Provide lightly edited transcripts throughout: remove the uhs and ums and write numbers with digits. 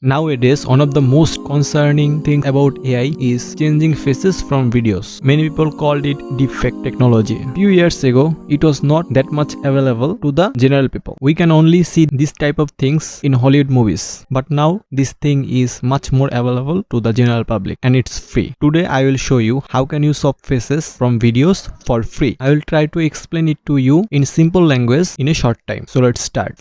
Nowadays, one of the most concerning things about AI is changing faces from videos. Many people called it deepfake technology. Few years ago, it was not that much available to the general people. We can only see this type of things in Hollywood movies. But now, this thing is much more available to the general public and it's free. Today, I will show you how can you swap faces from videos for free. I will try to explain it to you in simple language in a short time. So let's start.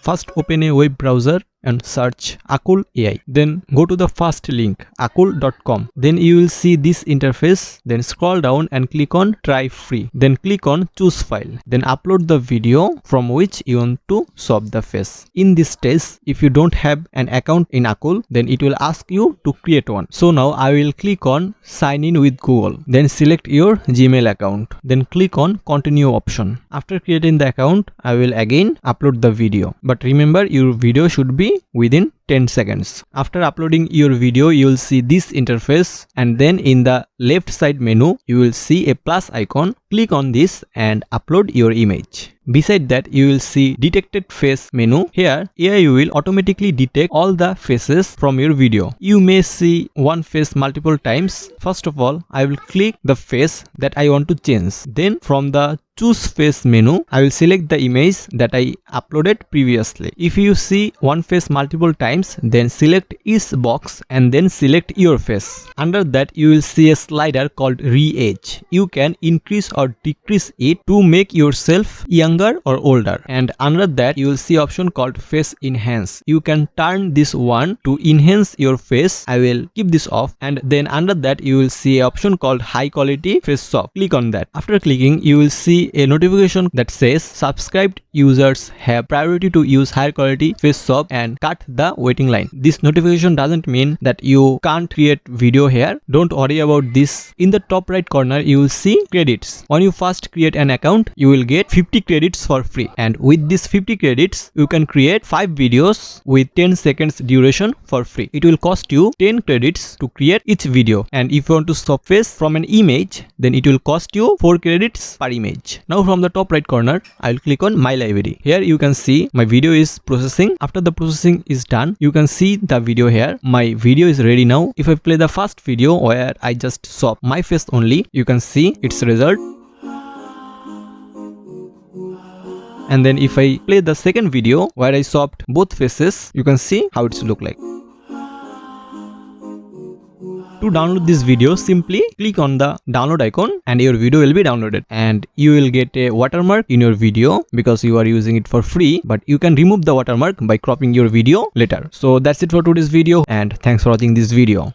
First, open a web browser and search Akul AI. Then go to the first link akul.com. Then you will see this interface. Then scroll down and click on try free. Then click on choose file. Then upload the video from which you want to swap the face. In this test, if you don't have an account in Akul, then it will ask you to create one. So now I will click on sign in with Google. Then select your Gmail account. Then click on continue option. After creating the account, I will again upload the video. But remember, your video should be within 10 seconds. After uploading your video, you will see this interface, and then in the left side menu, you will see a plus icon. Click on this and upload your image. Beside that, you will see detected face menu. Here, AI will automatically detect all the faces from your video. You may see one face multiple times. First of all, I will click the face that I want to change. Then from the choose face menu, I will select the image that I uploaded previously. If you see one face multiple times, then select each box and then select your face. Under that, you will see a slider called re-age. You can increase or decrease it to make yourself younger or older. And under that, you will see option called face enhance. You can turn this one to enhance your face. I will keep this off. And then under that, you will see an option called high quality face swap. Click on that. After clicking, you will see a notification that says subscribed users have priority to use higher quality face swap and cut the waiting line. This notification doesn't mean that you can't create video here. Don't worry about this. In the top right corner, you will see credits. When you first create an account, you will get 50 credits for free. And with this 50 credits, you can create 5 videos with 10 seconds duration for free. It will cost you 10 credits to create each video. And if you want to swap face from an image, then it will cost you 4 credits per image. Now from the top right corner, I will click on my library. Here you can see my video is processing. After the processing is done, you can see the video here. My video is ready now. If I play the first video where I just swap my face only, you can see its result. And then if I play the second video where I swapped both faces, you can see how it's look like. To download this video, simply click on the download icon and your video will be downloaded, and you will get a watermark in your video because you are using it for free, but you can remove the watermark by cropping your video later. So that's it for today's video, and thanks for watching this video.